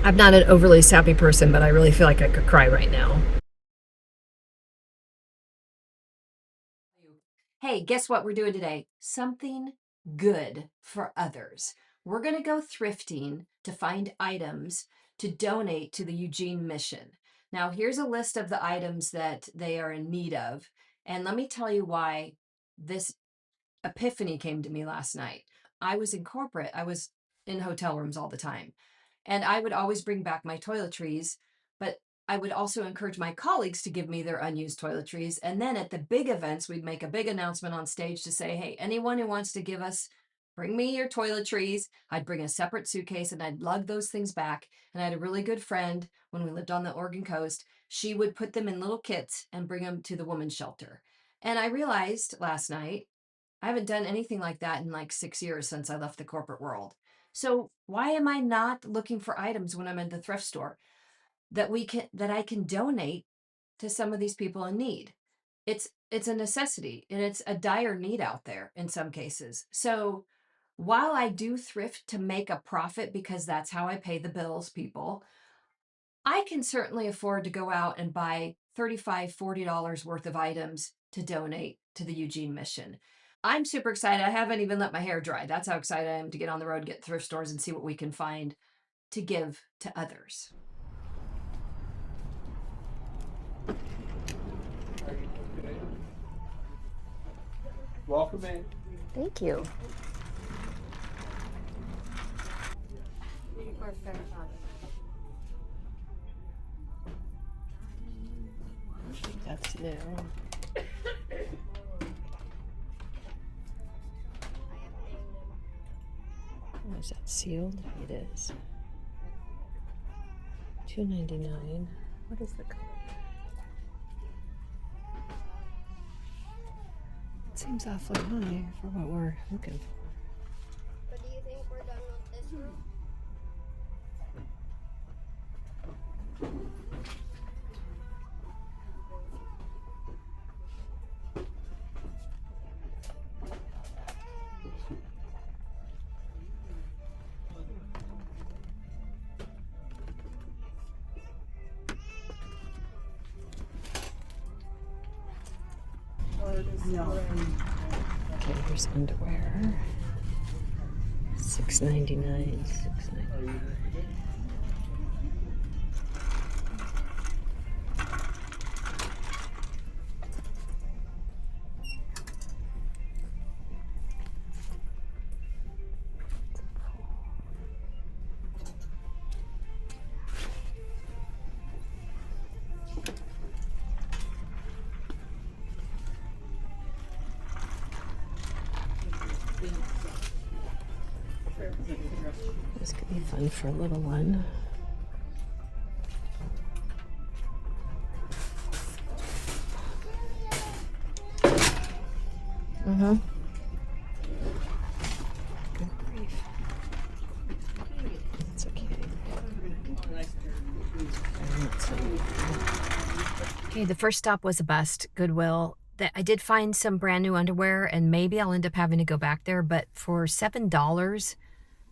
I'm not an overly sappy person, but I really feel like I could cry right now. Hey, guess what we're doing today? Something good for others. We're going to go thrifting to find items to donate to the Eugene mission. Now, here's a list of the items that they are in need of. And let me tell you why this epiphany came to me last night. I was in corporate, I was in hotel rooms all the time. And I would always bring back my toiletries, but I would also encourage my colleagues to give me their unused toiletries. And then at the big events, we'd make a big announcement on stage to say, hey, anyone who wants to give us, bring me your toiletries. I'd bring a separate suitcase and I'd lug those things back. And I had a really good friend when we lived on the Oregon coast. She would put them in little kits and bring them to the women's shelter. And I realized last night, I haven't done anything like that in like 6 years since I left the corporate world. So why am I not looking for items when I'm in the thrift store that I can donate to some of these people in need? It's a necessity and it's a dire need out there in some cases. So while I do thrift to make a profit because that's how I pay the bills, people, I can certainly afford to go out and buy $35, $40 worth of items to donate to the Eugene mission. I'm super excited. I haven't even let my hair dry. That's how excited I am to get on the road, get thrift stores, and see what we can find to give to others. Welcome in. Thank you. That's new. Is that sealed? It is. $2.99. What is the color? It seems awfully high for what we're looking for. But do you think we're done with this room? Okay, here's underwear. $6.99. $6.99. This could be fun for a little one. Good grief. It's okay. Okay, the first stop was a bust, Goodwill. I did find some brand new underwear, and maybe I'll end up having to go back there, but for $7,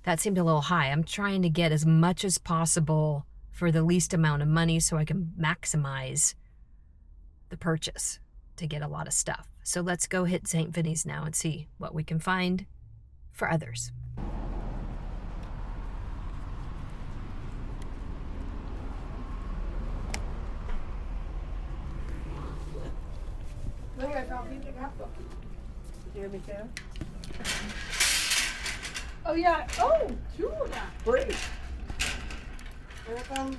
that seemed a little high. I'm trying to get as much as possible for the least amount of money so I can maximize the purchase to get a lot of stuff. So let's go hit St. Vinny's now and see what we can find for others. Look, I found these in half book. You hear me, Sam? Oh, yeah. Oh, two of them. Great. Here it comes.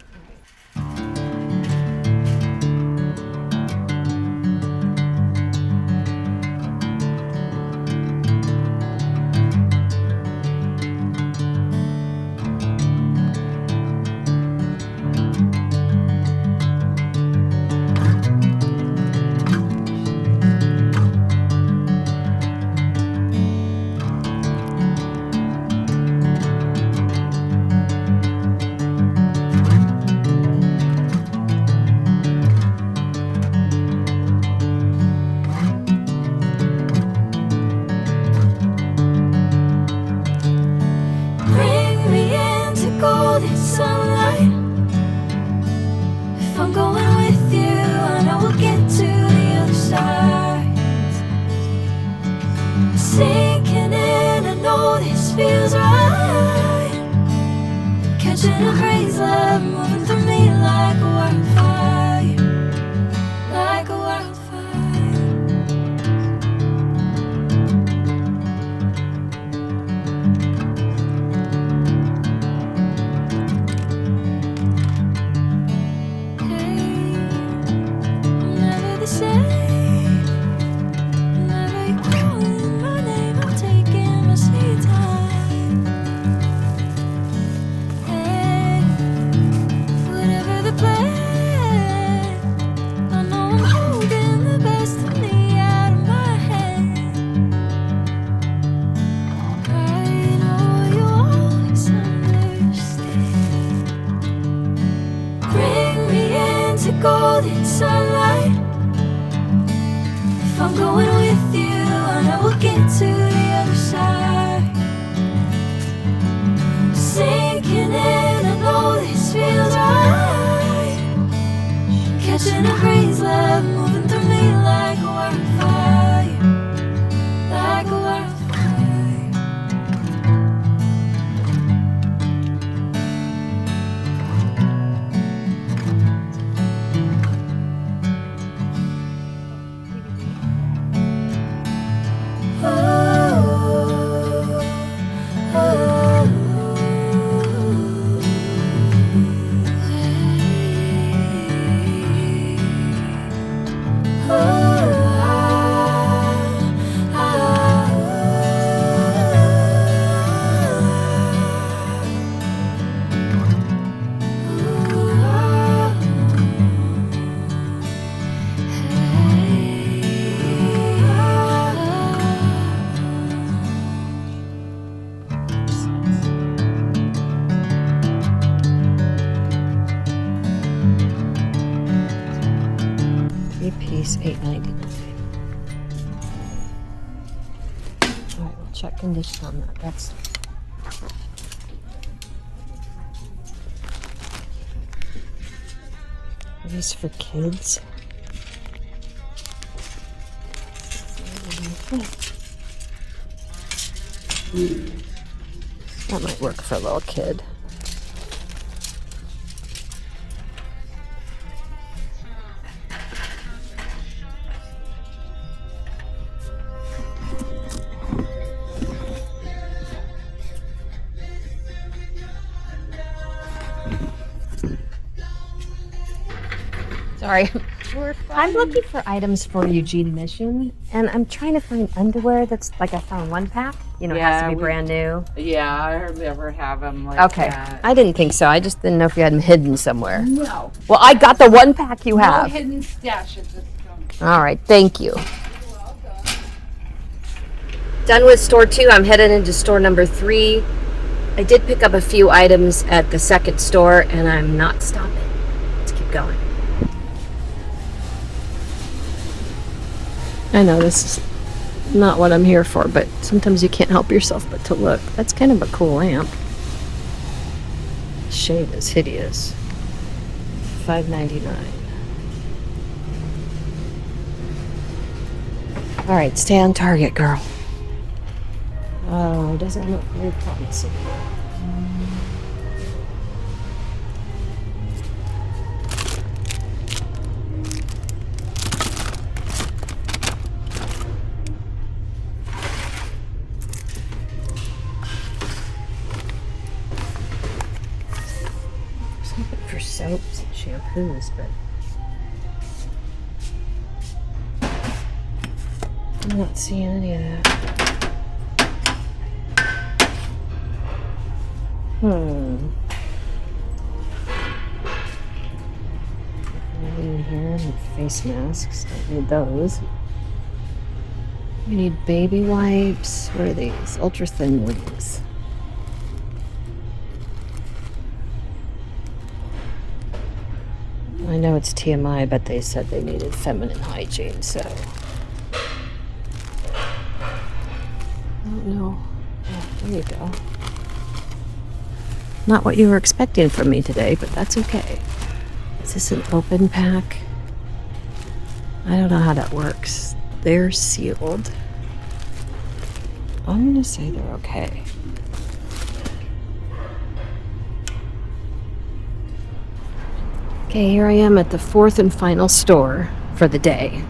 sunlight. If I'm going with you, I know we'll get to the other side. Sinking in, I know this feels right. Catching a crazy love, moving through me like a wildfire, like a wildfire. Golden sunlight. If I'm going with you, I know we'll get to the other side. Sinking in, I know this feels right. Catching a crazy love, moving through me like a wildfire, like a wildfire. Piece $8.99. All right, we'll check condition on that. That's are these for kids. That might work for a little kid. Sorry. I'm looking for items for Eugene Mission, and I'm trying to find underwear that's like I found one pack. You know, it has to be brand new. Yeah, I never have them like Okay. that. I didn't think so. I just didn't know if you had them hidden somewhere. No. Well, I got the one pack you No have. hidden stashes. All right. Thank you. Done with store 2. I'm headed into store number 3. I did pick up a few items at the second store, and I'm not stopping. Let's keep going. I know this is not what I'm here for, but sometimes you can't help yourself but to look. That's kind of a cool lamp. Shade is hideous. $5.99. All right, stay on target, girl. Oh, doesn't look very promising. Something for soaps and shampoos, but I'm not seeing any of that. Nothing in here. And face masks. Don't need those. We need baby wipes. What are these? Ultra thin wings. I know it's TMI, but they said they needed feminine hygiene, so. I don't know. Oh, there you go. Not what you were expecting from me today, but that's okay. Is this an open pack? I don't know how that works. They're sealed. I'm gonna say they're okay. Okay, here I am at the fourth and final store for the day.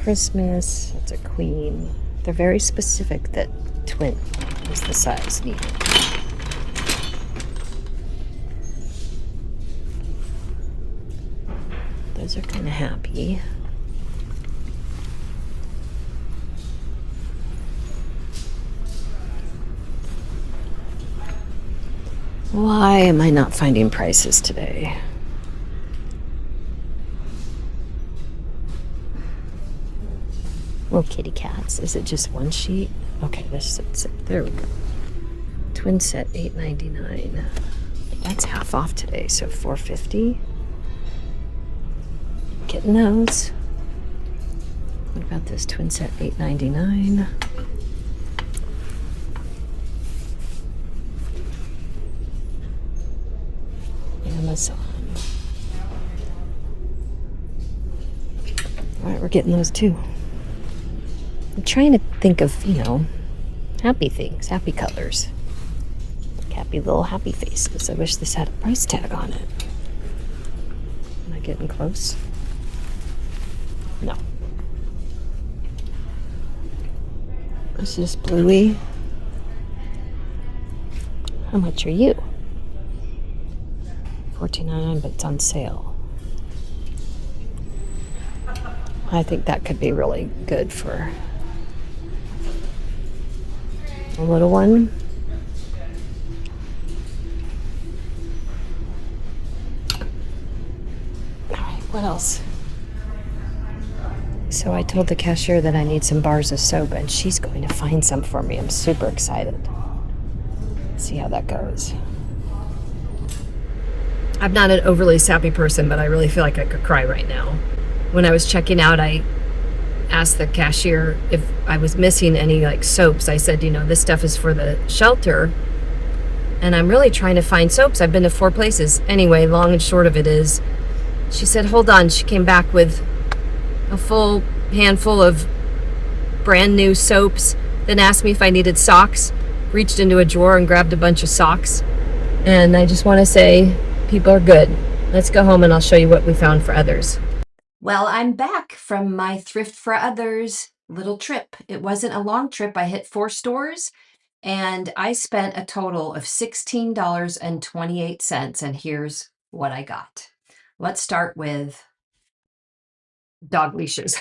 Christmas, that's a queen. They're very specific that twin is the size needed. Those are kind of happy. Why am I not finding prices today? Little kitty cats. Is it just one sheet? Okay, there we go. Twin set $8.99. That's half off today, so $4.50. Getting those. What about this twin set $8.99? Amazon. All right, we're getting those too. I'm trying to think of, happy things, happy colors. Happy little happy faces. I wish this had a price tag on it. Am I getting close? No. It's just bluey. How much are you? $14.99, but it's on sale. I think that could be really good for a little one. All right, what else? So I told the cashier that I need some bars of soap, and she's going to find some for me. I'm super excited. See how that goes. I'm not an overly sappy person, but I really feel like I could cry right now. When I was checking out, I asked the cashier if I was missing any soaps. I said, this stuff is for the shelter, and I'm really trying to find soaps. I've been to 4 places. Anyway, long and short of it is, she said, hold on. She came back with a full handful of brand new soaps, then asked me if I needed socks, reached into a drawer and grabbed a bunch of socks. And I just want to say, people are good. Let's go home and I'll show you what we found for others. Well, I'm back from my Thrift for Others little trip. It wasn't a long trip. I hit 4 stores and I spent a total of $16.28. And here's what I got. Let's start with dog leashes.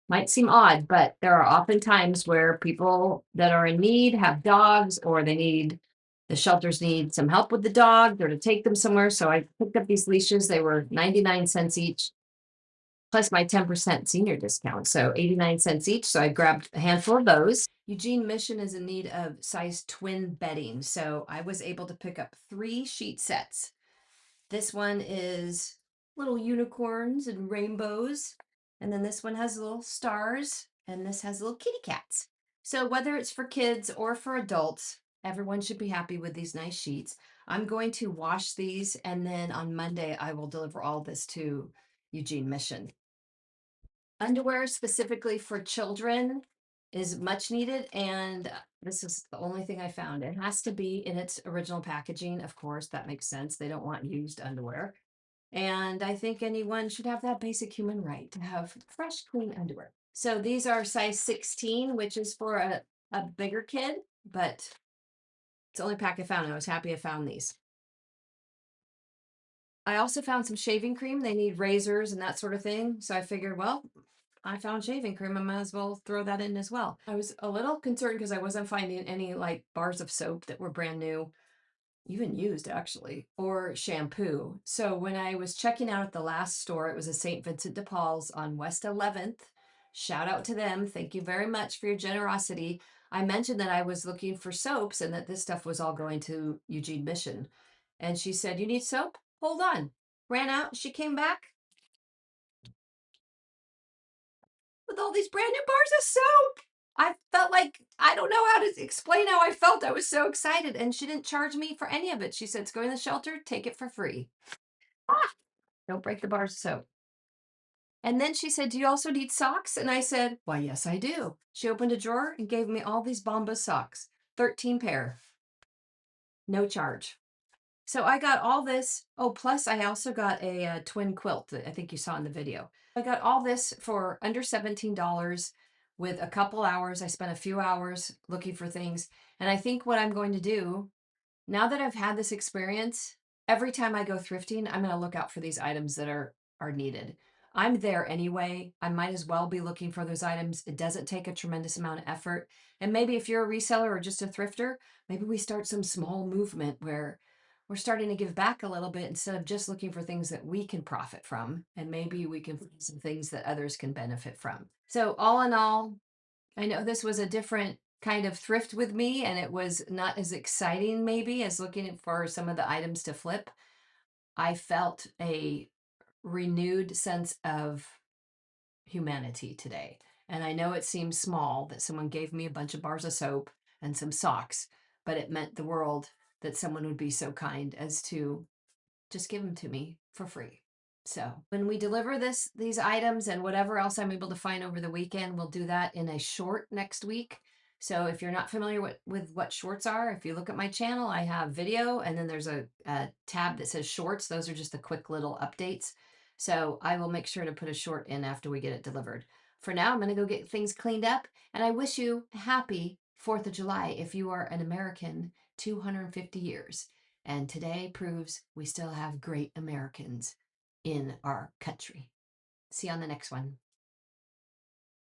Might seem odd, but there are often times where people that are in need have dogs, or the shelters need some help with the dog or to take them somewhere. So I picked up these leashes. They were 99 cents each, plus my 10% senior discount. So 89 cents each. So I grabbed a handful of those. Eugene Mission is in need of size twin bedding. So I was able to pick up 3 sheet sets. This one is little unicorns and rainbows. And then this one has little stars. And this has little kitty cats. So whether it's for kids or for adults, everyone should be happy with these nice sheets. I'm going to wash these, and then on Monday, I will deliver all this to Eugene Mission. Underwear specifically for children is much needed, and this is the only thing I found. It has to be in its original packaging. Of course, that makes sense. They don't want used underwear. And I think anyone should have that basic human right to have fresh, clean underwear. So these are size 16, which is for a bigger kid, but it's the only pack I found. I was happy I found these. I also found some shaving cream. They need razors and that sort of thing. So I figured, well, I found shaving cream. I might as well throw that in as well. I was a little concerned because I wasn't finding any like bars of soap that were brand new, even used actually, or shampoo. So when I was checking out at the last store, it was a St. Vincent de Paul's on West 11th. Shout out to them. Thank you very much for your generosity. I mentioned that I was looking for soaps and that this stuff was all going to Eugene Mission. And she said, "You need soap? Hold on." Ran out. She came back with all these brand new bars of soap. I felt like, I don't know how to explain how I felt. I was so excited, and she didn't charge me for any of it. She said, "It's going to the shelter, take it for free." Ah, don't break the bars of soap. And then she said, "Do you also need socks?" And I said, "Why, yes, I do." She opened a drawer and gave me all these Bombas socks, 13 pair, no charge. So I got all this. Oh, plus I also got a twin quilt that I think you saw in the video. I got all this for under $17 with a couple hours. I spent a few hours looking for things. And I think what I'm going to do, now that I've had this experience, every time I go thrifting, I'm going to look out for these items that are needed. I'm there anyway. I might as well be looking for those items. It doesn't take a tremendous amount of effort. And maybe if you're a reseller or just a thrifter, maybe we start some small movement where we're starting to give back a little bit instead of just looking for things that we can profit from. And maybe we can find some things that others can benefit from. So all in all, I know this was a different kind of thrift with me, and it was not as exciting maybe as looking for some of the items to flip. I felt a renewed sense of humanity today. And I know it seems small that someone gave me a bunch of bars of soap and some socks, but it meant the world that someone would be so kind as to just give them to me for free. So when we deliver these items and whatever else I'm able to find over the weekend, we'll do that in a short next week. So if you're not familiar with what shorts are, if you look at my channel, I have video, and then there's a tab that says shorts. Those are just the quick little updates. So I will make sure to put a short in after we get it delivered. For now, I'm going to go get things cleaned up, and I wish you a happy 4th of July if you are an American 250 years. And today proves we still have great Americans in our country. See you on the next one.